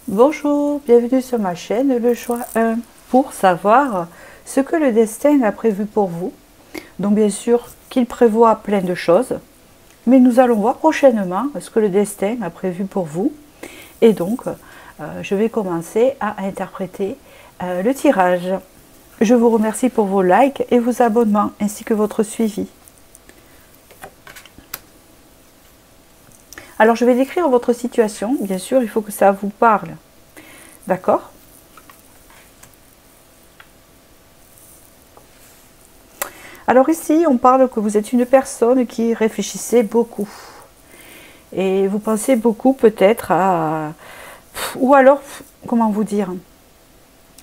Bonjour, bienvenue sur ma chaîne, le choix 1, pour savoir ce que le destin a prévu pour vous. Donc bien sûr qu'il prévoit plein de choses, mais nous allons voir prochainement ce que le destin a prévu pour vous. Et donc, je vais commencer à interpréter le tirage. Je vous remercie pour vos likes et vos abonnements, ainsi que votre suivi. Alors, je vais décrire votre situation. Bien sûr, il faut que ça vous parle. D'accord? Alors ici, on parle que vous êtes une personne qui réfléchissait beaucoup. Et vous pensez beaucoup peut-être à... Ou alors, comment vous dire?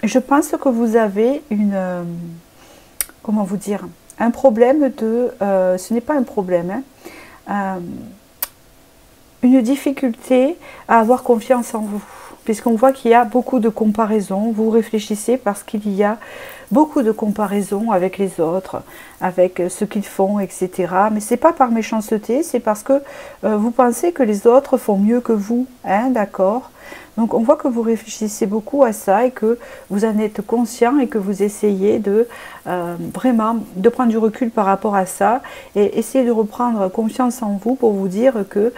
Je pense que vous avez une... comment vous dire? Un problème de... ce n'est pas un problème, hein, une difficulté à avoir confiance en vous, puisqu'on voit qu'il y a beaucoup de comparaisons. Vous réfléchissez parce qu'il y a beaucoup de comparaisons avec les autres, avec ce qu'ils font, etc. Mais c'est pas par méchanceté, c'est parce que vous pensez que les autres font mieux que vous, hein, d'accord? Donc on voit que vous réfléchissez beaucoup à ça et que vous en êtes conscient et que vous essayez de vraiment de prendre du recul par rapport à ça et essayer de reprendre confiance en vous pour vous dire que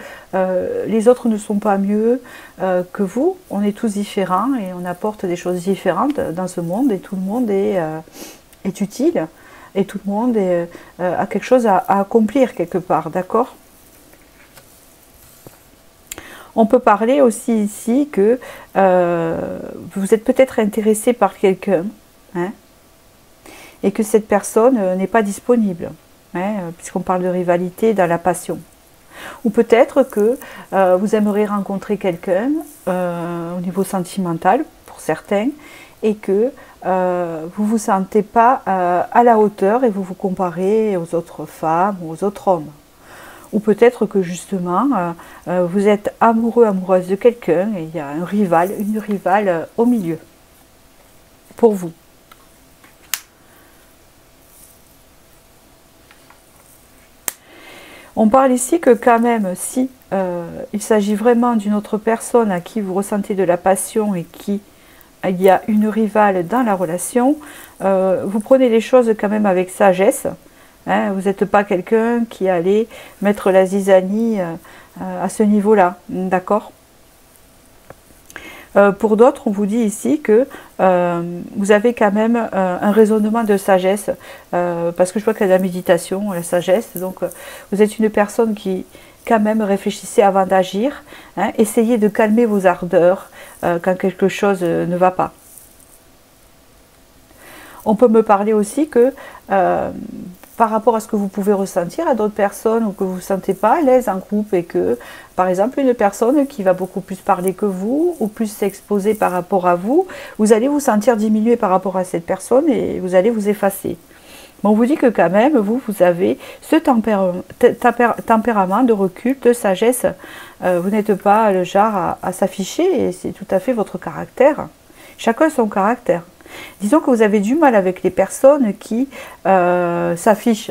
les autres ne sont pas mieux que vous. On est tous différents et on apporte des choses différentes dans ce monde et tout le monde est utile et tout le monde a quelque chose à accomplir quelque part, d'accord? On peut parler aussi ici que vous êtes peut-être intéressé par quelqu'un, hein, et que cette personne n'est pas disponible, hein, puisqu'on parle de rivalité dans la passion. Ou peut-être que vous aimeriez rencontrer quelqu'un au niveau sentimental, pour certains, et que vous ne vous sentez pas à la hauteur et vous vous comparez aux autres femmes ou aux autres hommes. Ou peut-être que justement, vous êtes amoureux, amoureuse de quelqu'un et il y a un rival, une rivale au milieu, pour vous. On parle ici que quand même, si il s'agit vraiment d'une autre personne à qui vous ressentez de la passion et qui il y a une rivale dans la relation, vous prenez les choses quand même avec sagesse. Hein, vous n'êtes pas quelqu'un qui allait mettre la zizanie à ce niveau-là, d'accord? Pour d'autres, on vous dit ici que vous avez quand même un raisonnement de sagesse, parce que je vois qu'il y a de la méditation, la sagesse, donc vous êtes une personne qui quand même réfléchissez avant d'agir, hein, essayez de calmer vos ardeurs quand quelque chose ne va pas. On peut me parler aussi que par rapport à ce que vous pouvez ressentir à d'autres personnes ou que vous ne vous sentez pas à l'aise en groupe et que, par exemple, une personne qui va beaucoup plus parler que vous ou plus s'exposer par rapport à vous, vous allez vous sentir diminué par rapport à cette personne et vous allez vous effacer. Mais on vous dit que quand même, vous avez ce tempérament de recul, de sagesse. Vous n'êtes pas le genre à s'afficher et c'est tout à fait votre caractère. Chacun son caractère. Disons que vous avez du mal avec les personnes qui s'affichent,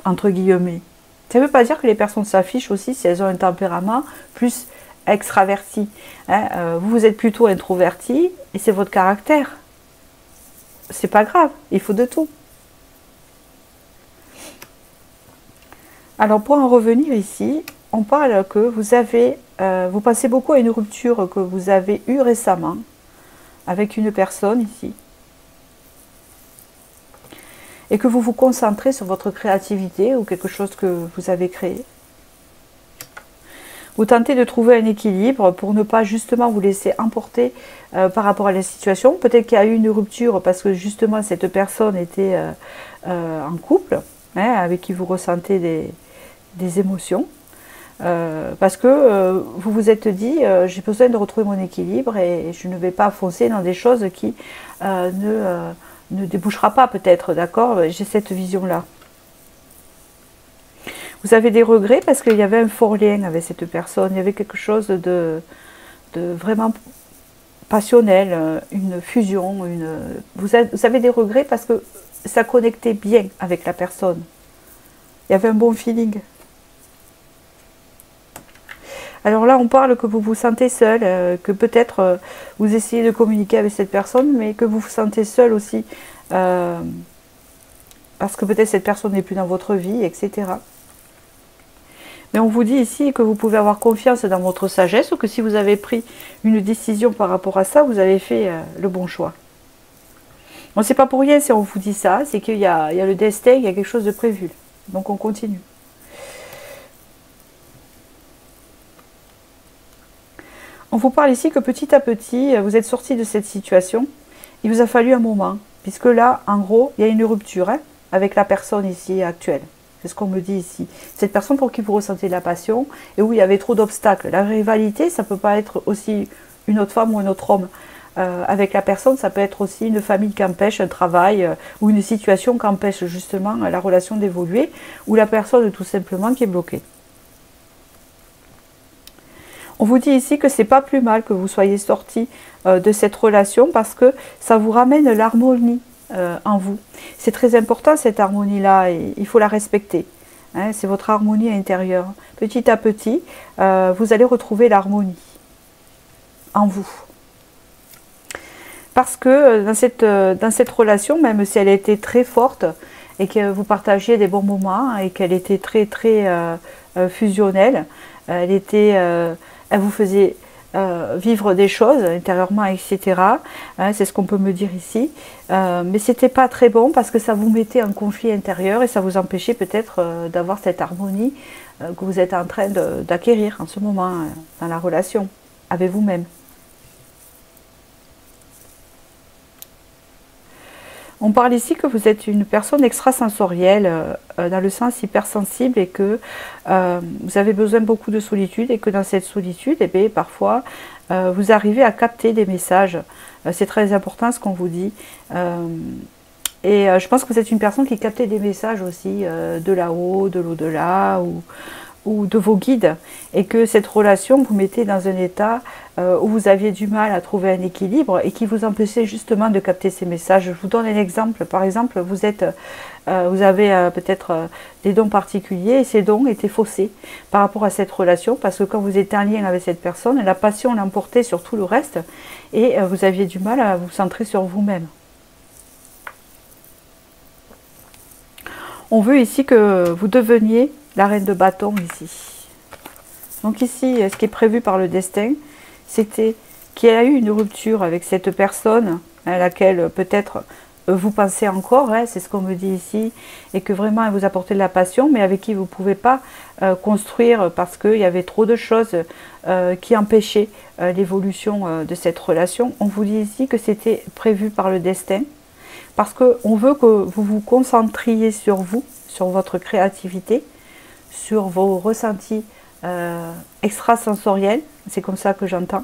entre guillemets. Ça ne veut pas dire que les personnes s'affichent aussi si elles ont un tempérament plus extraverti. Hein, vous êtes plutôt introverti et c'est votre caractère. C'est pas grave, il faut de tout. Alors pour en revenir ici, on parle que vous pensez beaucoup à une rupture que vous avez eue récemment avec une personne ici. Et que vous vous concentrez sur votre créativité ou quelque chose que vous avez créé. Vous tentez de trouver un équilibre pour ne pas justement vous laisser emporter par rapport à la situation. Peut-être qu'il y a eu une rupture parce que justement cette personne était en couple, hein, avec qui vous ressentez des émotions. Parce que vous vous êtes dit j'ai besoin de retrouver mon équilibre et je ne vais pas foncer dans des choses qui ne débouchera pas peut-être, d'accord? J'ai cette vision-là. Vous avez des regrets parce qu'il y avait un fort lien avec cette personne, il y avait quelque chose de vraiment passionnel, une fusion, vous avez des regrets parce que ça connectait bien avec la personne. Il y avait un bon feeling. Alors là, on parle que vous vous sentez seul, que peut-être vous essayez de communiquer avec cette personne, mais que vous vous sentez seul aussi, parce que peut-être cette personne n'est plus dans votre vie, etc. Mais on vous dit ici que vous pouvez avoir confiance dans votre sagesse, ou que si vous avez pris une décision par rapport à ça, vous avez fait le bon choix. Bon, c'est pas pour rien si on vous dit ça, c'est qu'il y a le destin, il y a quelque chose de prévu. Donc on continue. On vous parle ici que petit à petit, vous êtes sorti de cette situation. Il vous a fallu un moment, puisque là, en gros, il y a une rupture avec la personne ici actuelle. C'est ce qu'on me dit ici. Cette personne pour qui vous ressentez de la passion et où il y avait trop d'obstacles. La rivalité, ça ne peut pas être aussi une autre femme ou un autre homme. Avec la personne, ça peut être aussi une famille qui empêche un travail ou une situation qui empêche justement la relation d'évoluer, ou la personne tout simplement qui est bloquée. On vous dit ici que c'est pas plus mal que vous soyez sorti de cette relation, parce que ça vous ramène l'harmonie en vous. C'est très important cette harmonie-là, et il faut la respecter. Hein, c'est votre harmonie intérieure. Petit à petit, vous allez retrouver l'harmonie en vous. Parce que dans cette relation, même si elle était très forte et que vous partagiez des bons moments et qu'elle était très très fusionnelle, elle vous faisait vivre des choses intérieurement, etc. Hein, c'est ce qu'on peut me dire ici. Mais c'était pas très bon, parce que ça vous mettait en conflit intérieur et ça vous empêchait peut-être d'avoir cette harmonie que vous êtes en train d'acquérir en ce moment dans la relation avec vous-même. On parle ici que vous êtes une personne extrasensorielle, dans le sens hypersensible, et que vous avez besoin beaucoup de solitude, et que dans cette solitude, eh bien, parfois, vous arrivez à capter des messages. C'est très important ce qu'on vous dit. Je pense que vous êtes une personne qui captait des messages aussi de là-haut, de l'au-delà, ou de vos guides, et que cette relation vous mettait dans un état où vous aviez du mal à trouver un équilibre et qui vous empêchait justement de capter ces messages. Je vous donne un exemple. Par exemple, vous avez peut-être des dons particuliers, et ces dons étaient faussés par rapport à cette relation, parce que quand vous étiez en lien avec cette personne, la passion l'emportait sur tout le reste, et vous aviez du mal à vous centrer sur vous-même. On veut ici que vous deveniez la reine de bâton ici. Donc ici, ce qui est prévu par le destin, c'était qu'il y a eu une rupture avec cette personne à laquelle peut-être vous pensez encore, hein, c'est ce qu'on me dit ici, et que vraiment elle vous apportait de la passion, mais avec qui vous ne pouvez pas construire, parce qu'il y avait trop de choses qui empêchaient l'évolution de cette relation. On vous dit ici que c'était prévu par le destin, parce qu'on veut que vous vous concentriez sur vous, sur votre créativité, sur vos ressentis extrasensoriels, c'est comme ça que j'entends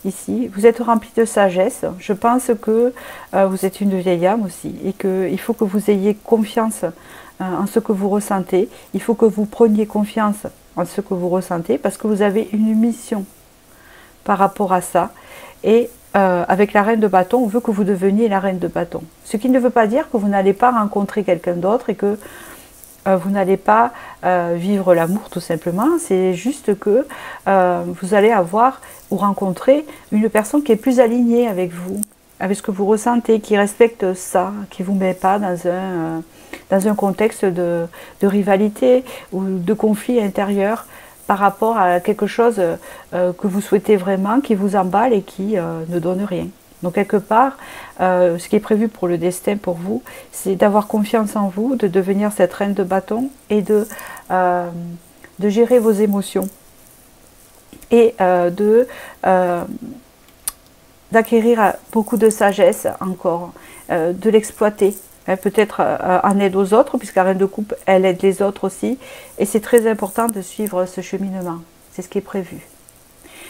ici. Vous êtes rempli de sagesse. Je pense que vous êtes une vieille âme aussi, et qu'il faut que vous ayez confiance en ce que vous ressentez. Il faut que vous preniez confiance en ce que vous ressentez, parce que vous avez une mission par rapport à ça. Et avec la reine de bâton, on veut que vous deveniez la reine de bâton. Ce qui ne veut pas dire que vous n'allez pas rencontrer quelqu'un d'autre et que vous n'allez pas vivre l'amour tout simplement. C'est juste que vous allez avoir ou rencontrer une personne qui est plus alignée avec vous, avec ce que vous ressentez, qui respecte ça, qui ne vous met pas dans un contexte de rivalité ou de conflit intérieur par rapport à quelque chose que vous souhaitez vraiment, qui vous emballe et qui ne donne rien. Donc quelque part, ce qui est prévu pour le destin pour vous, c'est d'avoir confiance en vous, de devenir cette reine de bâton, et de gérer vos émotions, et d'acquérir beaucoup de sagesse encore, de l'exploiter. Peut-être en aide aux autres, puisque la reine de coupe, elle aide les autres aussi. Et c'est très important de suivre ce cheminement. C'est ce qui est prévu.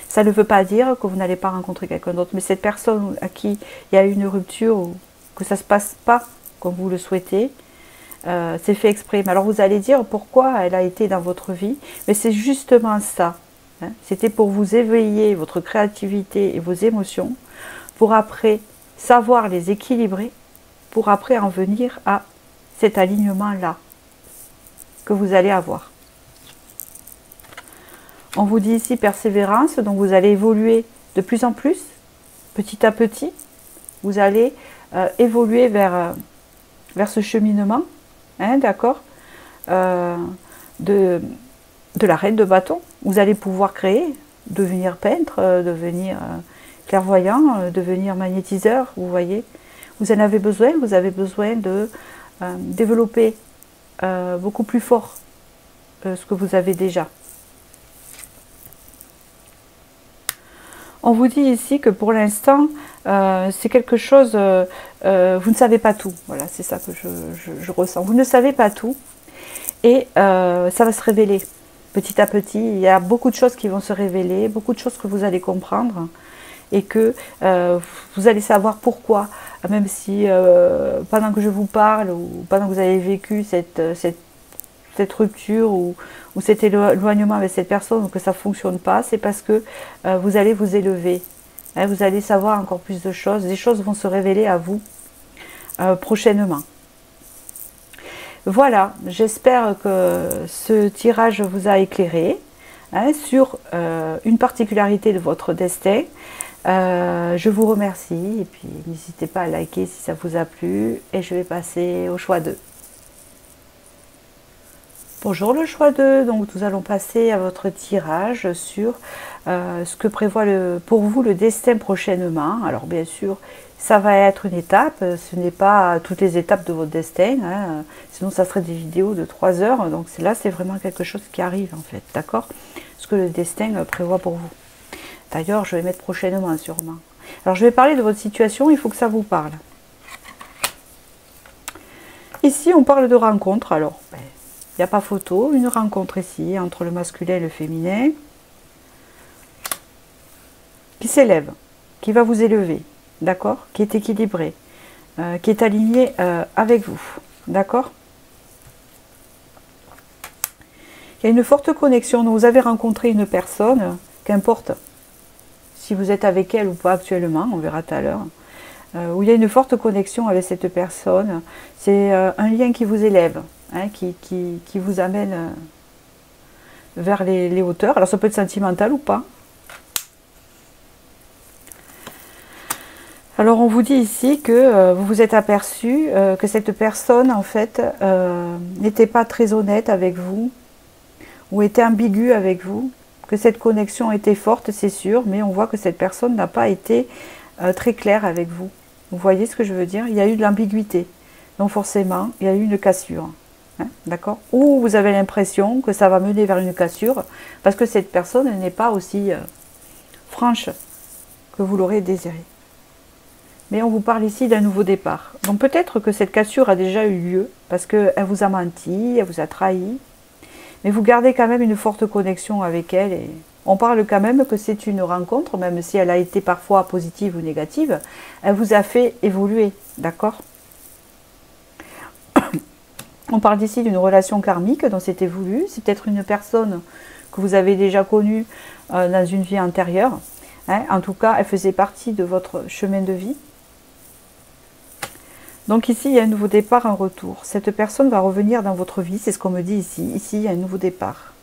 Ça ne veut pas dire que vous n'allez pas rencontrer quelqu'un d'autre. Mais cette personne à qui il y a eu une rupture, ou que ça ne se passe pas comme vous le souhaitez, c'est fait exprès. Mais alors vous allez dire pourquoi elle a été dans votre vie. Mais c'est justement ça. Hein. C'était pour vous éveiller votre créativité et vos émotions, pour après savoir les équilibrer, pour après en venir à cet alignement-là que vous allez avoir. On vous dit ici persévérance, donc vous allez évoluer de plus en plus, petit à petit. Vous allez évoluer vers ce cheminement, hein, d'accord, de la reine de bâton. Vous allez pouvoir créer, devenir peintre, devenir clairvoyant, devenir magnétiseur, vous voyez. Vous en avez besoin, vous avez besoin de développer beaucoup plus fort ce que vous avez déjà. On vous dit ici que pour l'instant, c'est quelque chose, vous ne savez pas tout. Voilà, c'est ça que je ressens. Vous ne savez pas tout et ça va se révéler petit à petit. Il y a beaucoup de choses qui vont se révéler, beaucoup de choses que vous allez comprendre et que vous allez savoir pourquoi, même si pendant que je vous parle ou pendant que vous avez vécu cette rupture ou cet éloignement avec cette personne ou que ça ne fonctionne pas, c'est parce que vous allez vous élever. Hein, vous allez savoir encore plus de choses. Des choses vont se révéler à vous prochainement. Voilà, j'espère que ce tirage vous a éclairé hein, sur une particularité de votre destin. Je vous remercie et puis n'hésitez pas à liker si ça vous a plu et je vais passer au choix 2. Bonjour le choix 2, donc nous allons passer à votre tirage sur ce que prévoit pour vous le destin prochainement. Alors bien sûr, ça va être une étape, ce n'est pas toutes les étapes de votre destin, hein, sinon ça serait des vidéos de 3 heures, donc là c'est vraiment quelque chose qui arrive en fait, d'accord? Ce que le destin prévoit pour vous. D'ailleurs, je vais mettre prochainement sûrement. Alors je vais parler de votre situation, il faut que ça vous parle. Ici on parle de rencontre, alors... il n'y a pas photo, une rencontre ici entre le masculin et le féminin qui s'élève, qui va vous élever, d'accord, qui est équilibré, qui est aligné avec vous, d'accord. Il y a une forte connexion, donc vous avez rencontré une personne, qu'importe si vous êtes avec elle ou pas actuellement, on verra tout à l'heure, où il y a une forte connexion avec cette personne, c'est un lien qui vous élève. Hein, qui vous amène vers les hauteurs. Alors ça peut être sentimental ou pas. Alors on vous dit ici que vous vous êtes aperçu que cette personne en fait n'était pas très honnête avec vous ou était ambiguë avec vous, que cette connexion était forte c'est sûr, mais on voit que cette personne n'a pas été très claire avec vous. Vous voyez ce que je veux dire? Il y a eu de l'ambiguïté, donc forcément il y a eu une cassure. Hein, d'accord? Ou vous avez l'impression que ça va mener vers une cassure parce que cette personne n'est pas aussi franche que vous l'aurez désiré. Mais on vous parle ici d'un nouveau départ. Donc peut-être que cette cassure a déjà eu lieu parce qu'elle vous a menti, elle vous a trahi. Mais vous gardez quand même une forte connexion avec elle. Et on parle quand même que c'est une rencontre, même si elle a été parfois positive ou négative, elle vous a fait évoluer. D'accord? On parle ici d'une relation karmique dont c'était voulu. C'est peut-être une personne que vous avez déjà connue dans une vie antérieure. Hein. En tout cas, elle faisait partie de votre chemin de vie. Donc ici, il y a un nouveau départ, un retour. Cette personne va revenir dans votre vie, c'est ce qu'on me dit ici. Ici, il y a un nouveau départ.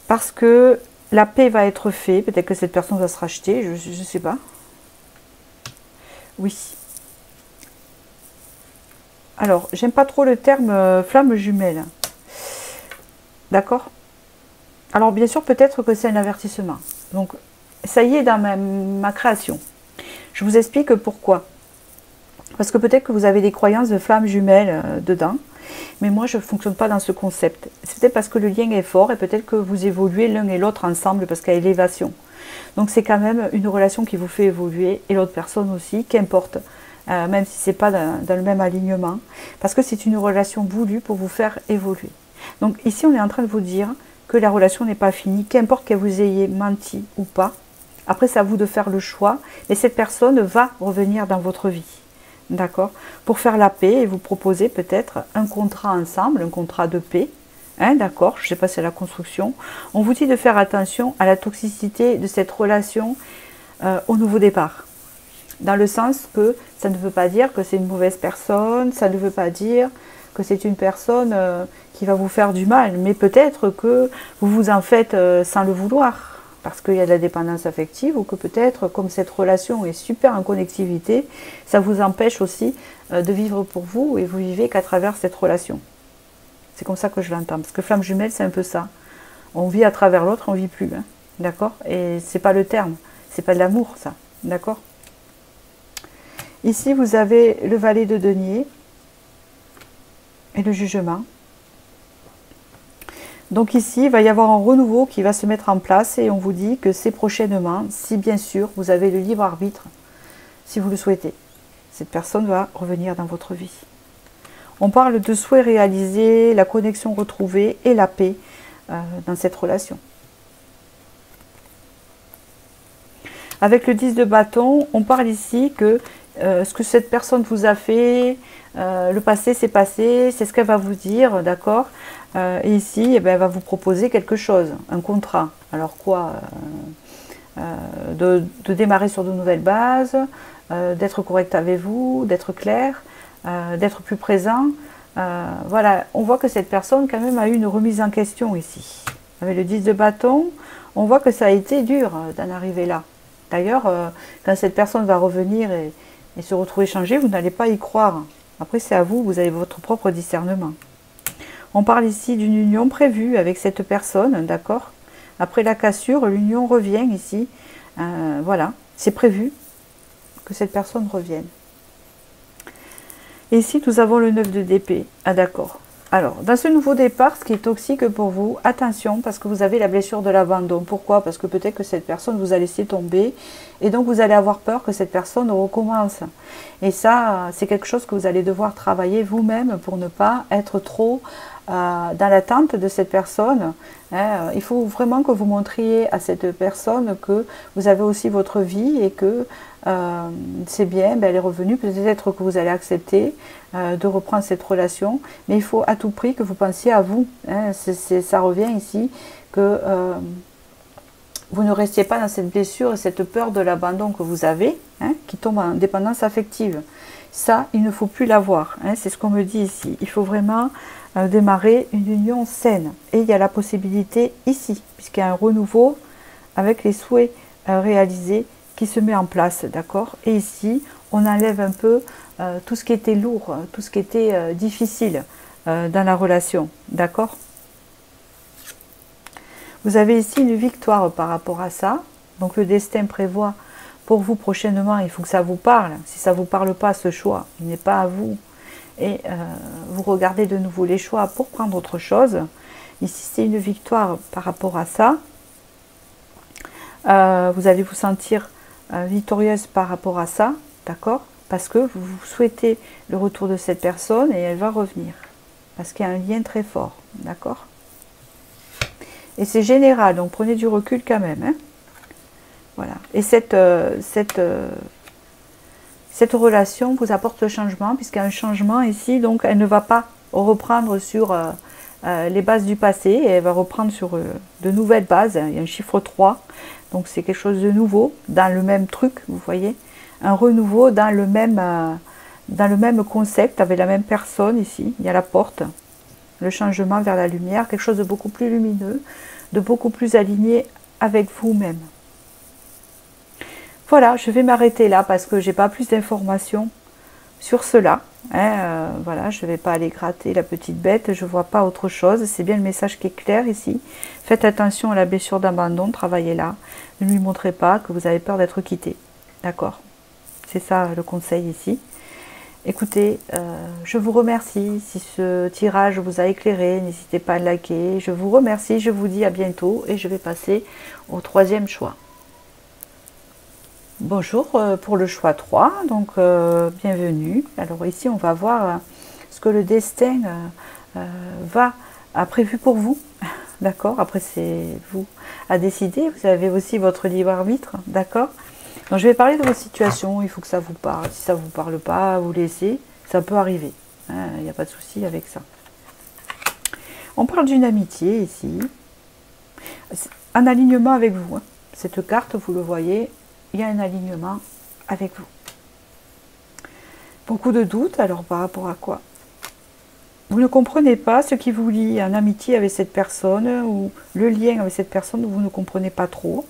Parce que la paix va être faite. Peut-être que cette personne va se racheter, je ne sais pas. Oui. Alors, j'aime pas trop le terme flamme jumelle. D'accord? Alors, bien sûr, peut-être que c'est un avertissement. Donc, ça y est dans ma création. Je vous explique pourquoi. Parce que peut-être que vous avez des croyances de flamme jumelle dedans. Mais moi, je ne fonctionne pas dans ce concept. C'est peut-être parce que le lien est fort et peut-être que vous évoluez l'un et l'autre ensemble parce qu'il y a élévation. Donc, c'est quand même une relation qui vous fait évoluer et l'autre personne aussi, qu'importe. Même si ce n'est pas dans le même alignement, parce que c'est une relation voulue pour vous faire évoluer. Donc ici, on est en train de vous dire que la relation n'est pas finie, qu'importe que vous ayez menti ou pas. Après, c'est à vous de faire le choix, mais cette personne va revenir dans votre vie, d'accord? Pour faire la paix et vous proposer peut-être un contrat ensemble, un contrat de paix, hein, d'accord? Je ne sais pas si c'est la construction. On vous dit de faire attention à la toxicité de cette relation au nouveau départ. Dans le sens que ça ne veut pas dire que c'est une mauvaise personne, ça ne veut pas dire que c'est une personne qui va vous faire du mal, mais peut-être que vous vous en faites sans le vouloir, parce qu'il y a de la dépendance affective, ou que peut-être, comme cette relation est super en connectivité, ça vous empêche aussi de vivre pour vous, et vous vivez qu'à travers cette relation. C'est comme ça que je l'entends, parce que flamme jumelle, c'est un peu ça. On vit à travers l'autre, on ne vit plus, hein, d'accord? Et c'est pas le terme, c'est pas de l'amour, ça, d'accord? Ici, vous avez le valet de denier et le jugement. Donc ici, il va y avoir un renouveau qui va se mettre en place et on vous dit que c'est prochainement, si bien sûr vous avez le libre arbitre, si vous le souhaitez. Cette personne va revenir dans votre vie. On parle de souhaits réalisés, la connexion retrouvée et la paix dans cette relation. Avec le 10 de bâton, on parle ici que ce que cette personne vous a fait, le passé c'est passé, c'est ce qu'elle va vous dire, d'accord? Et ici, eh bien, elle va vous proposer quelque chose, un contrat. Alors quoi? De démarrer sur de nouvelles bases, d'être correct avec vous, d'être clair, d'être plus présent. Voilà, on voit que cette personne quand même a eu une remise en question ici. Avec le 10 de bâton, on voit que ça a été dur d'en arriver là. D'ailleurs, quand cette personne va revenir et se retrouver changée, vous n'allez pas y croire. Après, c'est à vous, vous avez votre propre discernement. On parle ici d'une union prévue avec cette personne, d'accord? Après la cassure, l'union revient ici. Voilà, c'est prévu que cette personne revienne. Et ici, nous avons le 9 d'épée. Ah d'accord. Alors, dans ce nouveau départ, ce qui est toxique pour vous, attention, parce que vous avez la blessure de l'abandon. Pourquoi? Parce que peut-être que cette personne vous a laissé tomber, et donc vous allez avoir peur que cette personne recommence. Et ça, c'est quelque chose que vous allez devoir travailler vous-même pour ne pas être trop dans l'attente de cette personne. Il faut vraiment que vous montriez à cette personne que vous avez aussi votre vie et que c'est bien, elle est revenue, peut-être que vous allez accepter de reprendre cette relation, mais il faut à tout prix que vous pensiez à vous. Ça revient ici que vous ne restiez pas dans cette blessure et cette peur de l'abandon que vous avez, qui tombe en dépendance affective. Ça, il ne faut plus l'avoir, c'est ce qu'on me dit ici. Il faut vraiment démarrer une union saine. Et il y a la possibilité ici, puisqu'il y a un renouveau avec les souhaits réalisés qui se met en place, d'accord? Et ici, on enlève un peu tout ce qui était lourd, tout ce qui était difficile dans la relation, d'accord? Vous avez ici une victoire par rapport à ça. Donc le destin prévoit pour vous prochainement, il faut que ça vous parle. Si ça ne vous parle pas, ce choix, il n'est pas à vous. Et vous regardez de nouveau les choix pour prendre autre chose. Ici, c'est une victoire par rapport à ça. Vous allez vous sentir victorieuse par rapport à ça, d'accord? Parce que vous souhaitez le retour de cette personne et elle va revenir. Parce qu'il y a un lien très fort, d'accord? Et c'est général, donc prenez du recul quand même. Voilà. Et cette relation vous apporte le changement, puisqu'il y a un changement ici, donc elle ne va pas reprendre sur les bases du passé, et elle va reprendre sur de nouvelles bases. Il y a un chiffre 3, donc c'est quelque chose de nouveau, dans le même truc, vous voyez, un renouveau dans le même concept, avec la même personne ici. Il y a la porte, le changement vers la lumière, quelque chose de beaucoup plus lumineux, de beaucoup plus aligné avec vous-même. Voilà, je vais m'arrêter là parce que j'ai pas plus d'informations sur cela. Voilà, je ne vais pas aller gratter la petite bête, je ne vois pas autre chose. C'est bien le message qui est clair ici. Faites attention à la blessure d'abandon, travaillez là. Ne lui montrez pas que vous avez peur d'être quitté. D'accord? C'est ça le conseil ici. Écoutez, je vous remercie. Si ce tirage vous a éclairé, n'hésitez pas à liker. Je vous remercie, je vous dis à bientôt et je vais passer au troisième choix. Bonjour pour le choix 3, donc bienvenue. Alors ici on va voir ce que le destin a prévu pour vous, d'accord? Après c'est vous à décider, vous avez aussi votre libre arbitre, d'accord? Donc je vais parler de votre situation, il faut que ça vous parle. Si ça ne vous parle pas, vous laissez, ça peut arriver, il n'y a pas de souci avec ça. On parle d'une amitié ici, un alignement avec vous. Cette carte, vous le voyez, il y a un alignement avec vous. Beaucoup de doutes, alors par rapport à quoi? Vous ne comprenez pas ce qui vous lie en amitié avec cette personne ou le lien avec cette personne, vous ne comprenez pas trop.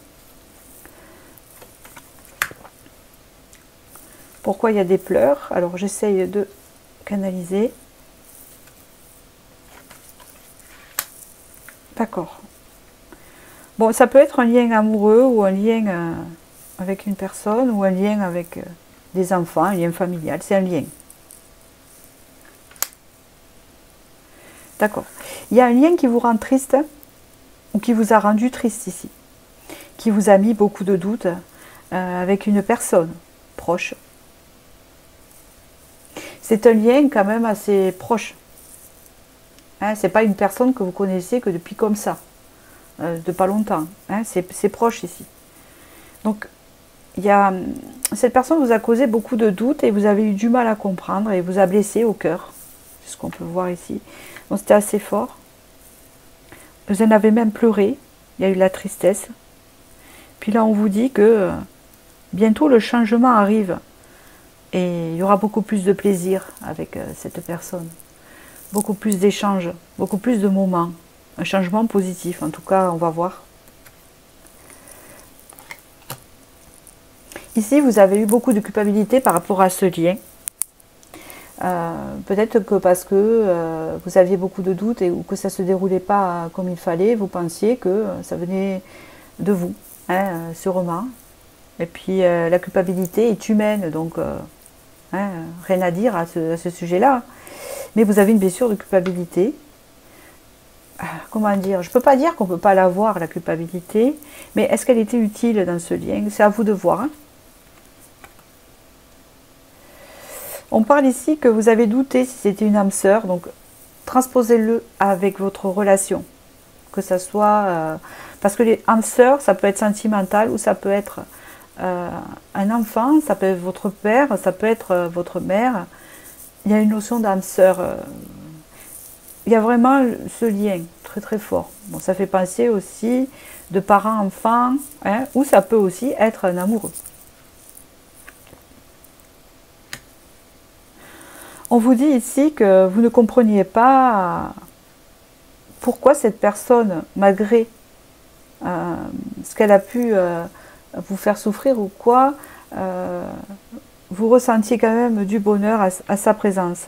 Pourquoi il y a des pleurs? Alors j'essaye de canaliser. D'accord. Bon, ça peut être un lien amoureux ou un lien avec une personne ou un lien avec des enfants, un lien familial, c'est un lien. D'accord. Il y a un lien qui vous rend triste ou qui vous a rendu triste ici, qui vous a mis beaucoup de doutes avec une personne proche. C'est un lien quand même assez proche. Hein, c'est pas une personne que vous connaissez que depuis comme ça, de pas longtemps. Hein, c'est proche ici. Donc, cette personne vous a causé beaucoup de doutes et vous avez eu du mal à comprendre et vous a blessé au cœur. C'est ce qu'on peut voir ici. Donc, c'était assez fort. Vous en avez même pleuré. Il y a eu de la tristesse. Puis là, on vous dit que bientôt le changement arrive. Et il y aura beaucoup plus de plaisir avec cette personne. Beaucoup plus d'échanges, beaucoup plus de moments. Un changement positif, en tout cas, on va voir. Ici, vous avez eu beaucoup de culpabilité par rapport à ce lien. Peut-être que parce que vous aviez beaucoup de doutes ou que ça ne se déroulait pas comme il fallait, vous pensiez que ça venait de vous, hein, sûrement. Et puis la culpabilité est humaine, donc hein, rien à dire à ce sujet-là. Mais vous avez une blessure de culpabilité. Comment dire? Je ne peux pas dire qu'on ne peut pas l'avoir, la culpabilité, mais est-ce qu'elle était utile dans ce lien? C'est à vous de voir. Hein. On parle ici que vous avez douté si c'était une âme sœur, donc transposez-le avec votre relation. Que ça soit... parce que les âmes sœurs, ça peut être sentimental ou ça peut être un enfant, ça peut être votre père, ça peut être votre mère. Il y a une notion d'âme sœur. Il y a vraiment ce lien très très fort. Bon, ça fait penser aussi de parents-enfants, hein, ou ça peut aussi être un amoureux. On vous dit ici que vous ne compreniez pas pourquoi cette personne, malgré ce qu'elle a pu vous faire souffrir ou quoi, vous ressentiez quand même du bonheur à sa présence.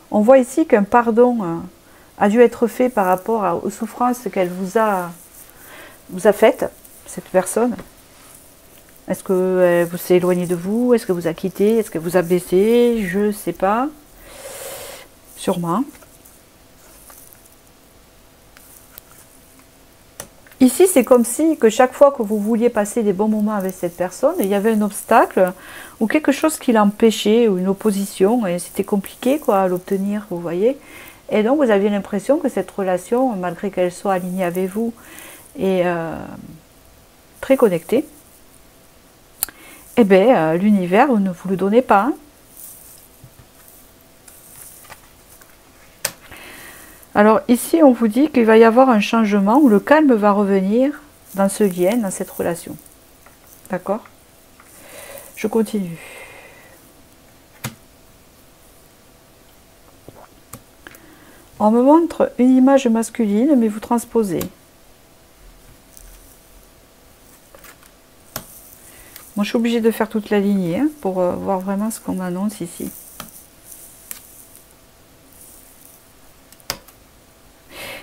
On voit ici qu'un pardon a dû être fait par rapport aux souffrances qu'elle vous a faites, cette personne. Est-ce qu'elle s'est éloignée de vous? Est-ce qu'elle vous a quitté? Est-ce qu'elle vous a blessé? Je ne sais pas. Sûrement. Ici, c'est comme si que chaque fois que vous vouliez passer des bons moments avec cette personne, il y avait un obstacle ou quelque chose qui l'empêchait, ou une opposition, et c'était compliqué quoi, à l'obtenir, vous voyez. Et donc, vous aviez l'impression que cette relation, malgré qu'elle soit alignée avec vous, et très connectée, eh bien, l'univers ne vous le donnait pas. Hein. Alors ici, on vous dit qu'il va y avoir un changement où le calme va revenir dans ce lien, dans cette relation. D'accord? Je continue. On me montre une image masculine, mais vous transposez. Moi, je suis obligée de faire toute la lignée hein, pour voir vraiment ce qu'on m'annonce ici.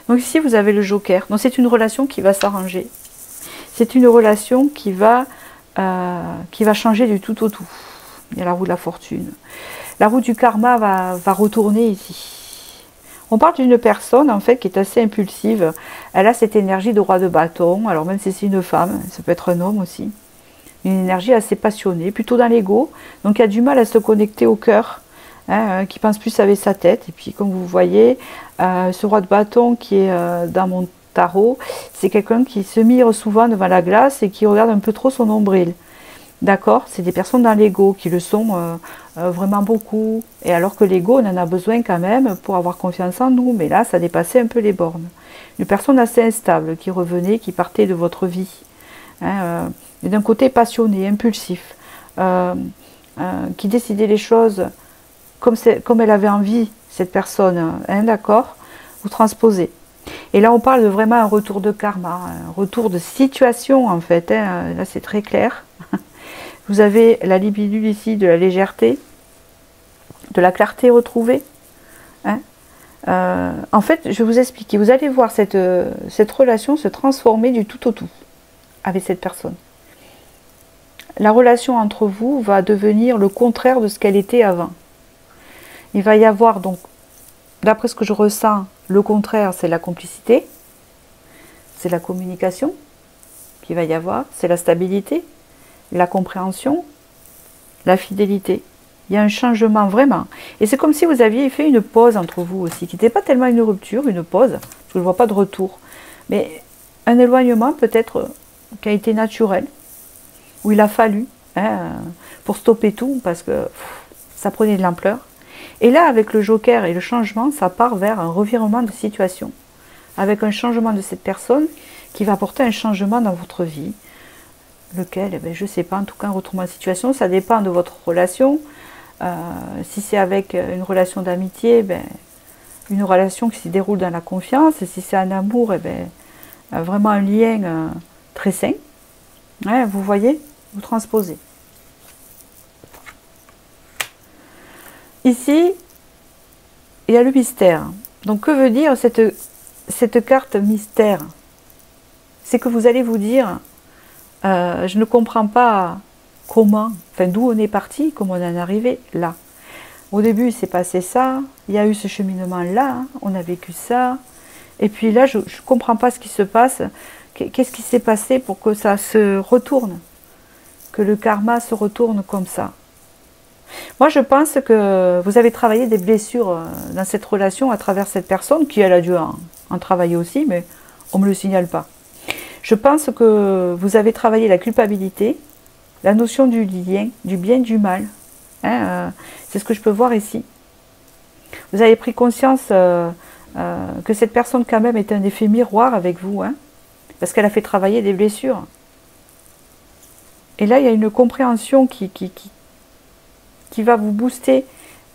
Donc ici, vous avez le joker. Donc c'est une relation qui va s'arranger. C'est une relation qui va changer du tout au tout. Il y a la roue de la fortune. La roue du karma va retourner ici. On parle d'une personne en fait qui est assez impulsive. Elle a cette énergie de roi de bâton. Alors même si c'est une femme, ça peut être un homme aussi. Une énergie assez passionnée, plutôt dans l'ego. Donc il a du mal à se connecter au cœur. Hein, qui pense plus avec sa tête. Et puis comme vous voyez, ce roi de bâton qui est dans mon tarot, c'est quelqu'un qui se mire souvent devant la glace et qui regarde un peu trop son nombril. D'accord? C'est des personnes dans l'ego qui le sont vraiment beaucoup. Et alors que l'ego, on en a besoin quand même pour avoir confiance en nous. Mais là, ça dépassait un peu les bornes. Une personne assez instable qui revenait, qui partait de votre vie. Hein, et d'un côté passionné, impulsif, qui décidait les choses comme elle avait envie cette personne, hein, d'accord? Vous transposez. Et là, on parle de vraiment un retour de karma, un retour de situation, en fait. Hein. Là, c'est très clair. Vous avez la libellule ici de la légèreté, de la clarté retrouvée. Hein. En fait, je vais vous expliquer. Vous allez voir cette relation se transformer du tout au tout avec cette personne. La relation entre vous va devenir le contraire de ce qu'elle était avant. Il va y avoir donc, d'après ce que je ressens, le contraire, c'est la complicité, c'est la communication qu'il va y avoir, c'est la stabilité, la compréhension, la fidélité. Il y a un changement vraiment. Et c'est comme si vous aviez fait une pause entre vous aussi, qui n'était pas tellement une rupture, une pause, parce que je ne vois pas de retour, mais un éloignement peut-être qui a été naturel, où il a fallu, hein, pour stopper tout, parce que ça prenait de l'ampleur. Et là, avec le joker et le changement, ça part vers un revirement de situation, avec un changement de cette personne qui va apporter un changement dans votre vie. Lequel, eh bien, je ne sais pas, en tout cas un retournement de situation, ça dépend de votre relation. Si c'est avec une relation d'amitié, ben, une relation qui se déroule dans la confiance. Et si c'est un amour, eh ben, vraiment un lien très sain. Ouais, vous voyez, vous transposez. Ici, il y a le mystère. Donc que veut dire cette carte mystère? C'est que vous allez vous dire, je ne comprends pas comment, enfin d'où on est parti, comment on en est arrivé là. Au début, il s'est passé ça, il y a eu ce cheminement-là, hein, on a vécu ça, et puis là, je ne comprends pas ce qui se passe. Qu'est-ce qui s'est passé pour que ça se retourne, que le karma se retourne comme ça? Moi, je pense que vous avez travaillé des blessures dans cette relation à travers cette personne, qui elle a dû en travailler aussi, mais on ne me le signale pas. Je pense que vous avez travaillé la culpabilité, la notion du lien, du bien, du mal. Hein, c'est ce que je peux voir ici. Vous avez pris conscience que cette personne quand même est un effet miroir avec vous, hein, parce qu'elle a fait travailler des blessures. Et là, il y a une compréhension qui va vous booster.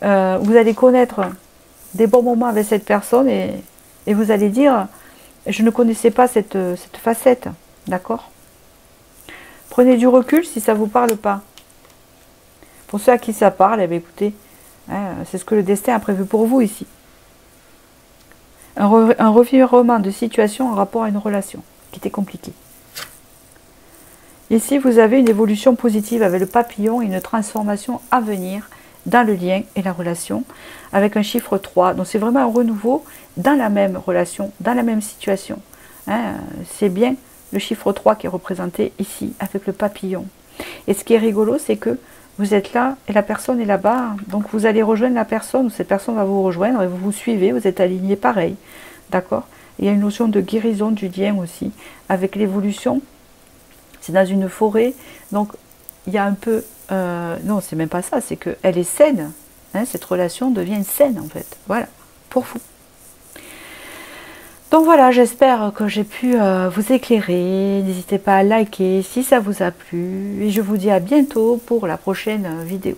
Vous allez connaître des bons moments avec cette personne et vous allez dire, je ne connaissais pas cette facette, d'accord? Prenez du recul si ça ne vous parle pas. Pour ceux à qui ça parle, eh bien, écoutez, hein, c'est ce que le destin a prévu pour vous ici. Un revirement de situation en rapport à une relation qui était compliquée. Ici, vous avez une évolution positive avec le papillon et une transformation à venir dans le lien et la relation avec un chiffre 3. Donc, c'est vraiment un renouveau dans la même relation, dans la même situation. Hein, c'est bien le chiffre 3 qui est représenté ici avec le papillon. Et ce qui est rigolo, c'est que vous êtes là et la personne est là-bas. Donc, vous allez rejoindre la personne ou cette personne va vous rejoindre et vous vous suivez, vous êtes alignés pareil. D'accord? Il y a une notion de guérison du lien aussi avec l'évolution. C'est dans une forêt, donc il y a un peu... non, c'est même pas ça, c'est qu'elle est saine. Hein, cette relation devient saine, en fait. Voilà, pour vous. Donc voilà, j'espère que j'ai pu vous éclairer. N'hésitez pas à liker si ça vous a plu. Et je vous dis à bientôt pour la prochaine vidéo.